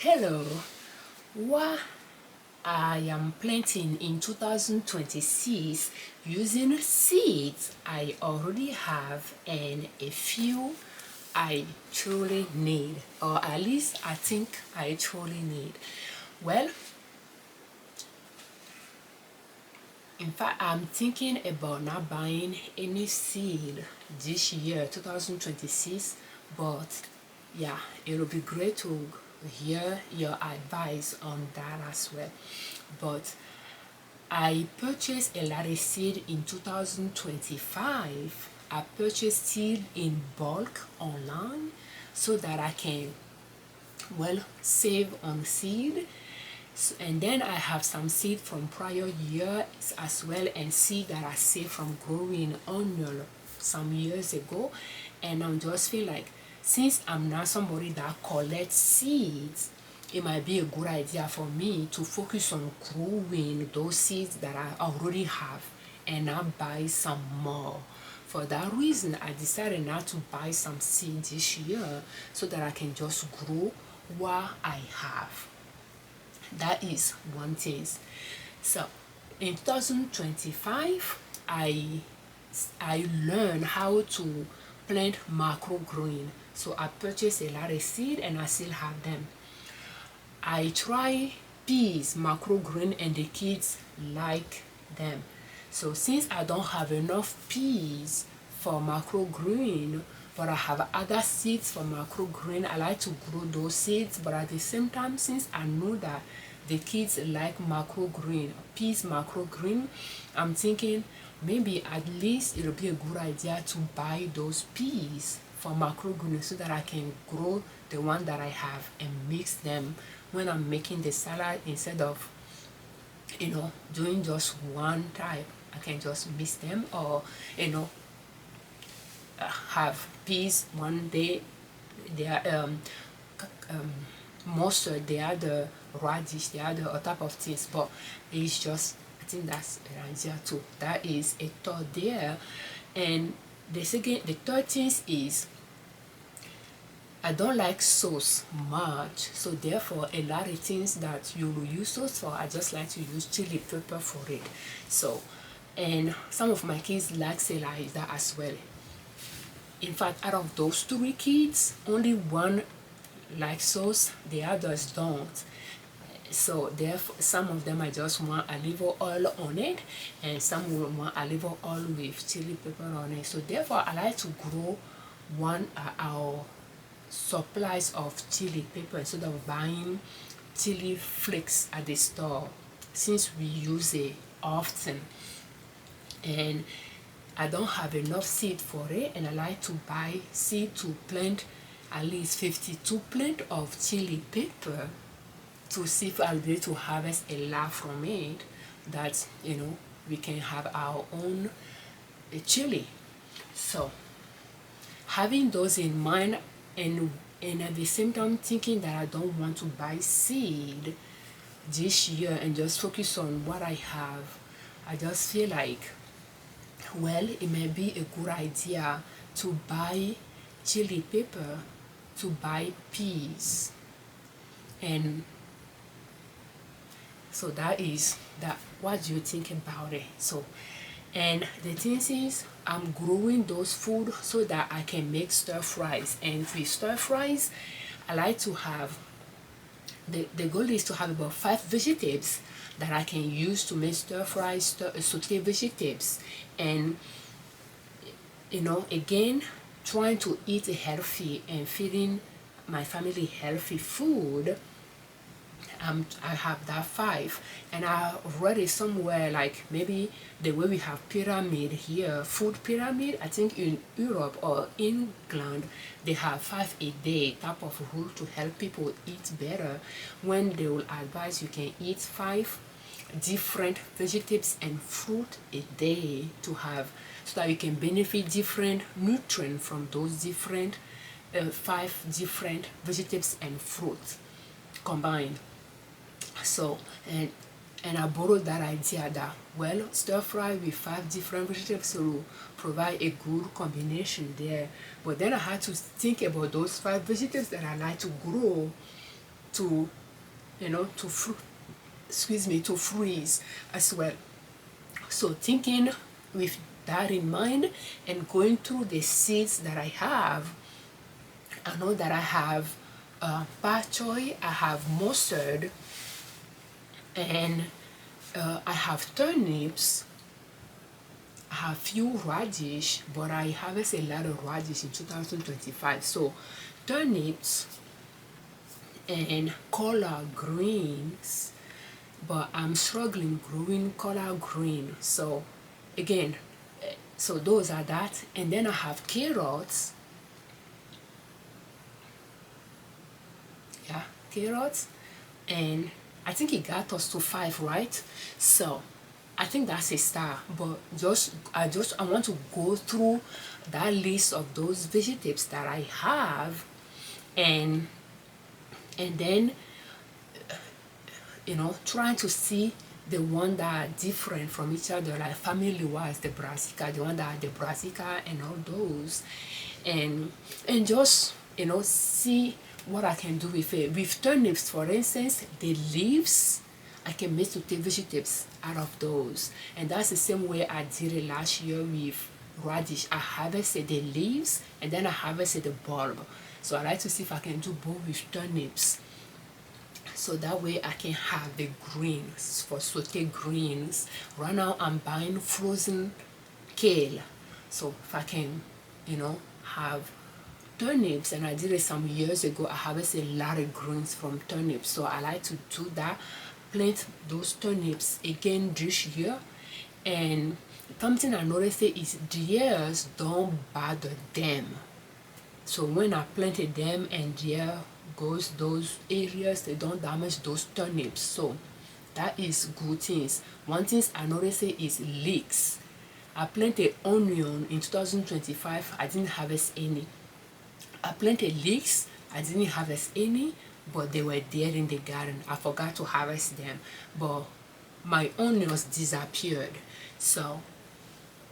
Hello, what I am planting in 2026 using seeds I already have and a few I truly need, or at least I think I truly need. Well, in fact, I'm thinking about not buying any seed this year, 2026, but yeah, it'll be great to hear your advice on that as well. But I purchased a lot of seed in 2025. I purchased seed in bulk online so that I can, well, save on seed. And then I have some seed from prior years as well, and seed that I saved from growing onion some years ago. And I'm just feel like, since I'm not somebody that collects seeds, it might be a good idea for me to focus on growing those seeds that I already have and not buy some more. For that reason, I decided not to buy some seeds this year so that I can just grow what I have. That is one thing. So in 2025, I learned how to plant microgreen. So I purchased a lot of seed and I still have them. I try peas, microgreen, and the kids like them. So since I don't have enough peas for microgreen, but I have other seeds for microgreen, I like to grow those seeds. But at the same time, since I know that the kids like microgreen, peas microgreen, I'm thinking maybe at least it'll be a good idea to buy those peas for microgreen so that I can grow the one that I have and mix them when I'm making the salad, instead of doing just one type. I can just mix them, or have peas one day, they are mustard, they are the radish, they are the type of things. But it's just, I think that's an idea too. That is a thought there. And the third thing is, I don't like sauce much, so therefore a lot of things that you will use sauce for, I just like to use chili pepper for it. So, and some of my kids like that as well. In fact, out of those three kids, only one likes sauce, the others don't. So therefore, some of them I just want olive oil on it, and some will want olive oil with chili pepper on it. So therefore, I like to grow one our supplies of chili pepper instead of buying chili flakes at the store, since we use it often. And I don't have enough seed for it, and I like to buy seed to plant at least 52 plants of chili pepper to see if I'll be able to harvest a lot from it, that we can have our own chili. So having those in mind, and at the same time thinking that I don't want to buy seed this year and just focus on what I have, I just feel like, well, it may be a good idea to buy chili pepper, to buy peas. And so that is that. What do you think about it? So, and the thing is, I'm growing those food so that I can make stir fries. And with stir fries, I like to have, the goal is to have about 5 vegetables that I can use to make stir fries, saute vegetables. And again, trying to eat healthy and feeding my family healthy food. I have that 5, and I read it somewhere, like maybe the way we have pyramid here, food pyramid, I think in Europe or England they have 5 a day type of rule to help people eat better, when they will advise you can eat 5 different vegetables and fruit a day to have, so that you can benefit different nutrients from those different 5 different vegetables and fruits combined. So, and I borrowed that idea that, well, stir fry with 5 different vegetables will provide a good combination there. But then I had to think about those 5 vegetables that I like to grow to, to freeze as well. So thinking with that in mind and going through the seeds that I have, I know that I have pak choy, I have mustard, and I have turnips. I have few radish, but I harvested a lot of radish in 2025. So turnips and collard greens, but I'm struggling growing collard green. So again, so those are that. And then I have carrots. Yeah, carrots. And I think it got us to 5, right? So I think that's a star. But I want to go through that list of those vegetables that I have, and then trying to see the one that are different from each other, like family wise, the brassica, the one that are the brassica and all those, and just see what I can do with it. With turnips, for instance, the leaves, I can make sauté vegetables out of those. And that's the same way I did it last year with radish. I harvested the leaves and then I harvested the bulb. So I like to see if I can do both with turnips, so that way I can have the greens for sauté greens. Right now I'm buying frozen kale, so if I can have turnips, and I did it some years ago, I harvested a lot of greens from turnips. So I like to do that, plant those turnips again this year. And something I noticed is deers don't bother them. So when I planted them and deer goes those areas, they don't damage those turnips. So that is good things. One thing I noticed is leeks. I planted onion in 2025, I didn't harvest any. I planted leeks, I didn't harvest any, but they were there in the garden. I forgot to harvest them, but my onions disappeared. So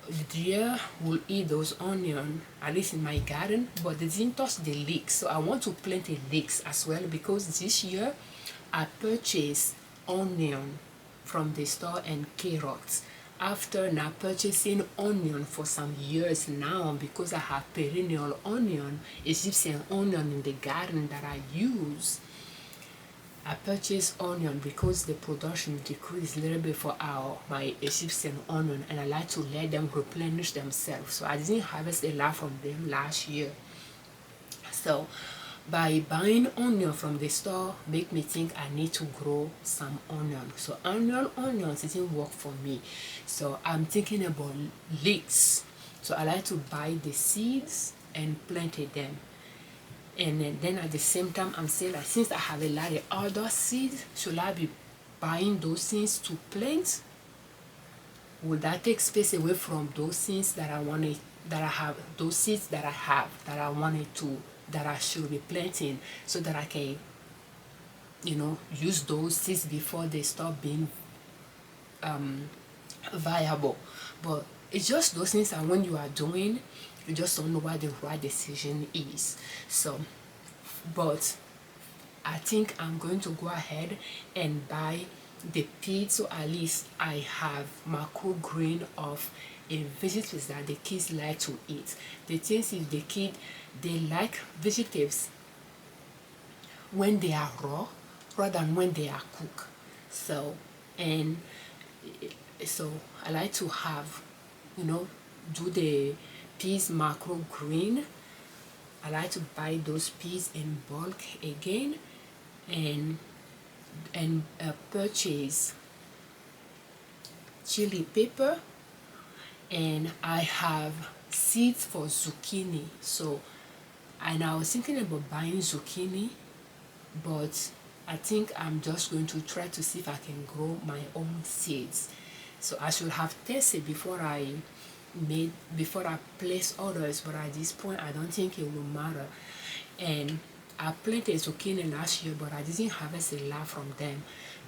the deer will eat those onions, at least in my garden, but they didn't touch the leeks. So I want to plant a leeks as well, because this year I purchased onion from the store and carrots. After not purchasing onion for some years now, because I have perennial onion, Egyptian onion in the garden that I use, I purchased onion because the production decreased a little bit for my Egyptian onion, and I like to let them replenish themselves. So I didn't harvest a lot from them last year. So by buying onion from the store make me think I need to grow some onion. So annual onions didn't work for me. So I'm thinking about leeks. So I like to buy the seeds and plant them. And then at the same time I'm saying, like, since I have a lot of other seeds, should I be buying those things to plant? Would that take space away from those things that I wanted, that I have, those seeds that I have, that I wanted to, that I should be planting, so that I can use those seeds before they stop being viable? But it's just those things that when you are doing, you just don't know what the right decision is. So but I think I'm going to go ahead and buy the peas, so at least I have microgreen of a vegetables that the kids like to eat. The thing is, the kid, they like vegetables when they are raw rather than when they are cooked. So so I like to have do the peas microgreen. I like to buy those peas in bulk again, and purchase chili pepper, and I have seeds for zucchini. So and I was thinking about buying zucchini, but I think I'm just going to try to see if I can grow my own seeds. So I should have tested before I place orders, but at this point I don't think it will matter. And I planted zucchini last year, but I didn't harvest a lot from them.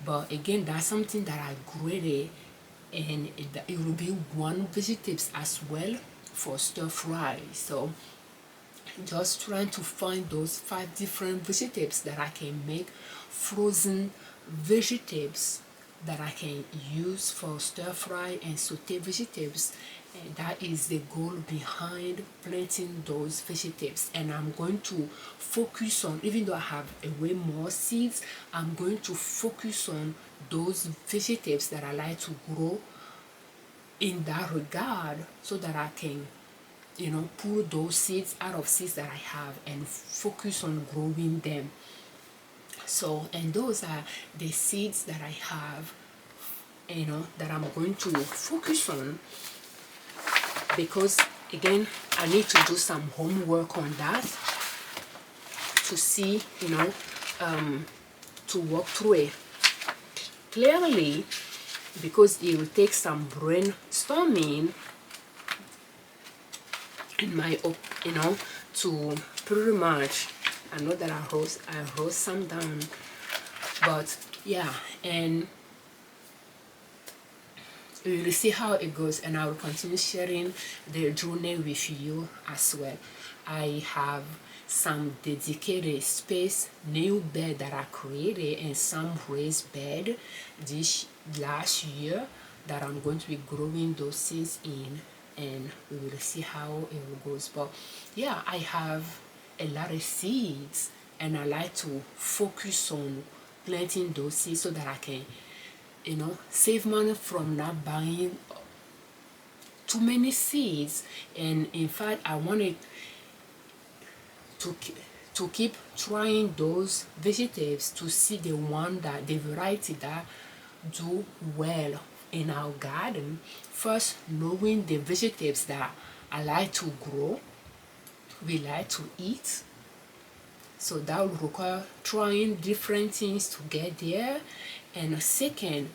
But again, that's something that I graded, and it will be one vegetable as well for stir fry. So just trying to find those 5 different vegetables that I can make, frozen vegetables that I can use for stir fry and saute vegetables. And that is the goal behind planting those vegetables. And I'm going to focus on, even though I have a way more seeds, I'm going to focus on those vegetables that I like to grow in that regard, so that I can, pull those seeds out of seeds that I have and focus on growing them. So, and those are the seeds that I have, that I'm going to focus on, because again, I need to do some homework on that to see, to walk through it clearly, because it will take some brainstorming in my, to pretty much, I know that I wrote some down, but yeah, and we will see how it goes, and I will continue sharing the journey with you as well. I have some dedicated space, new bed that I created, and some raised bed this last year that I'm going to be growing those seeds in, and we will see how it goes. But yeah, I have a lot of seeds, and I like to focus on planting those seeds so that I can, save money from not buying too many seeds. And in fact, I wanted to keep trying those vegetables to see the variety that do well in our garden. First, knowing the vegetables that I like to grow, we like to eat. So that will require trying different things to get there. And second,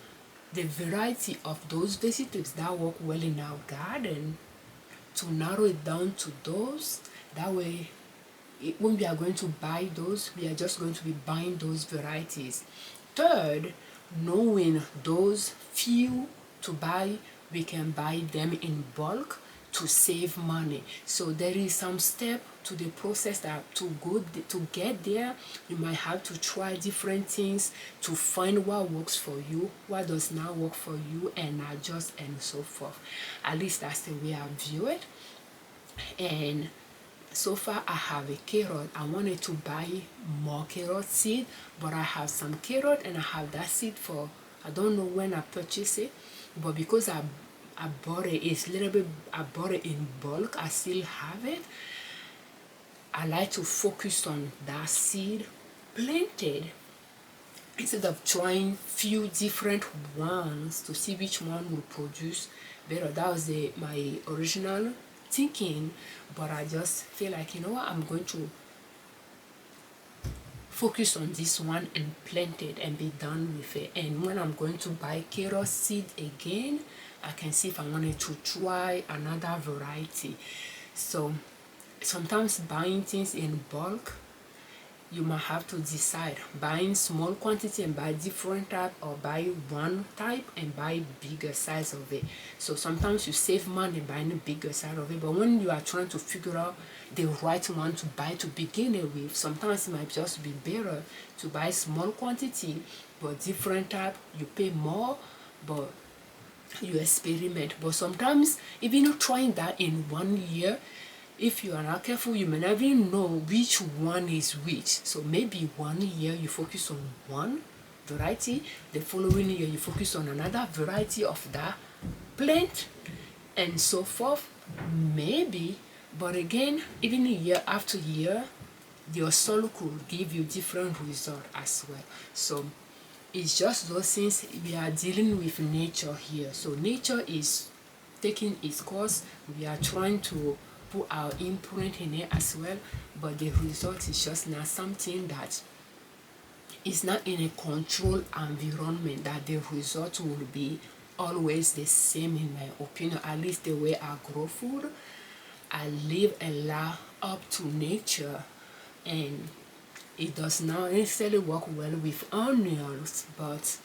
the variety of those vegetables that work well in our garden, to narrow it down to those. That way, when we are going to buy those, we are just going to be buying those varieties. Third, knowing those few to buy, we can buy them in bulk to save money. So there is some step to the process that to get there, you might have to try different things to find what works for you, what does not work for you, and adjust and so forth. At least that's the way I view it. And so far I have a carrot. I wanted to buy more carrot seed, but I have some carrot and I have that seed for, I don't know when I purchased it, but because I bought it, I bought it in bulk, I still have it. I like to focus on that seed planted instead of trying few different ones to see which one will produce better. That was my original thinking, but I just feel like, you know what, I'm going to focus on this one and plant it and be done with it. And when I'm going to buy carrot seed again, I can see if I wanted to try another variety. So sometimes buying things in bulk, you might have to decide, buying small quantity and buy different type, or buy one type and buy bigger size of it. So sometimes you save money buying a bigger size of it, but when you are trying to figure out the right one to buy to begin it with, sometimes it might just be better to buy small quantity but different type. You pay more, but you experiment. But sometimes even trying that in 1 year, if you are not careful, you may never know which one is which. So maybe 1 year you focus on one variety, the following year you focus on another variety of that plant, and so forth. Maybe, but again, even year after year, your soil could give you different results as well. So it's just those things. We are dealing with nature here. So nature is taking its course. We are trying to put our imprint in it as well, but the result is just not something that is not in a controlled environment, that the result will be always the same, in my opinion. At least the way I grow food, I live a lot up to nature, and it does not necessarily work well with onions, but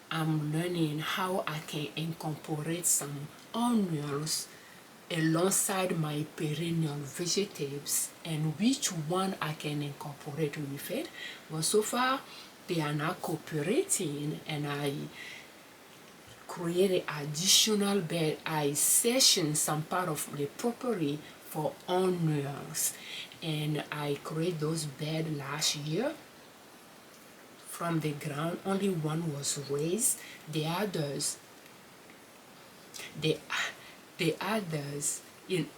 I'm learning how I can incorporate some onions alongside my perennial vegetables and which one I can incorporate with it. But so far they are not cooperating, and I created additional bed. I sectioned some part of the property for onions, and I created those beds last year from the ground. Only one was raised. The others, the others,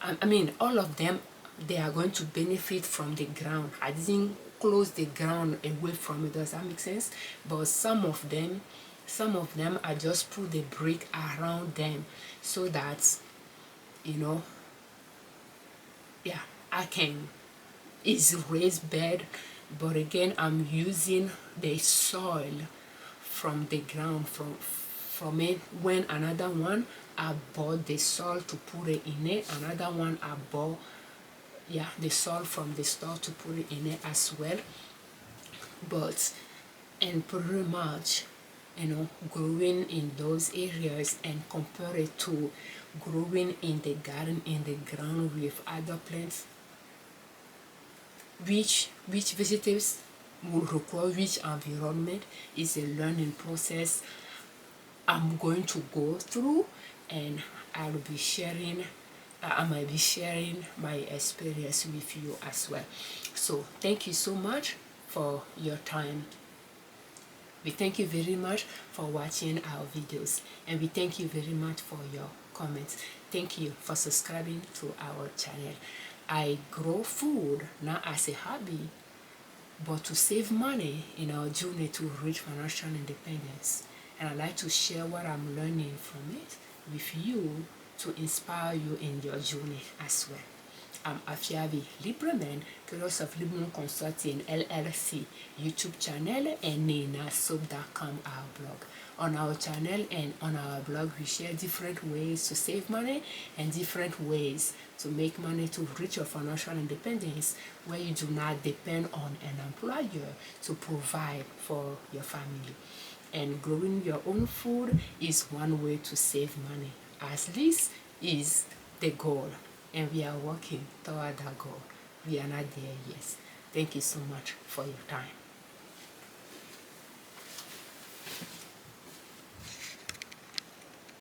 I mean, all of them, they are going to benefit from the ground. I didn't close the ground away from it. Does that make sense? But some of them I just put the brick around them so that, you know, yeah, I can, it's raised bed, but again I'm using the soil from the ground, from it. When another one, I bought the soil to put it in it. Another one I bought, yeah, the soil from the store to put it in it as well. But and pretty much, you know, growing in those areas and compare it to growing in the garden, in the ground with other plants, which vegetables will require which environment, is a learning process I'm going to go through, and I might be sharing my experience with you as well. So thank you so much for your time. We thank you very much for watching our videos, and we thank you very much for your comments. Thank you for subscribing to our channel. I grow food not as a hobby, but to save money in our journey to reach financial independence. And I like to share what I'm learning from it with you to inspire you in your journey as well. I'm Afiavi Liberman, creator of Liberman Consulting L.L.C YouTube channel and NinaSoap.com, our blog. On our channel and on our blog, we share different ways to save money and different ways to make money to reach your financial independence, where you do not depend on an employer to provide for your family. And growing your own food is one way to save money, as this is the goal, and we are working toward that goal. We are not there yet. Thank you so much for your time.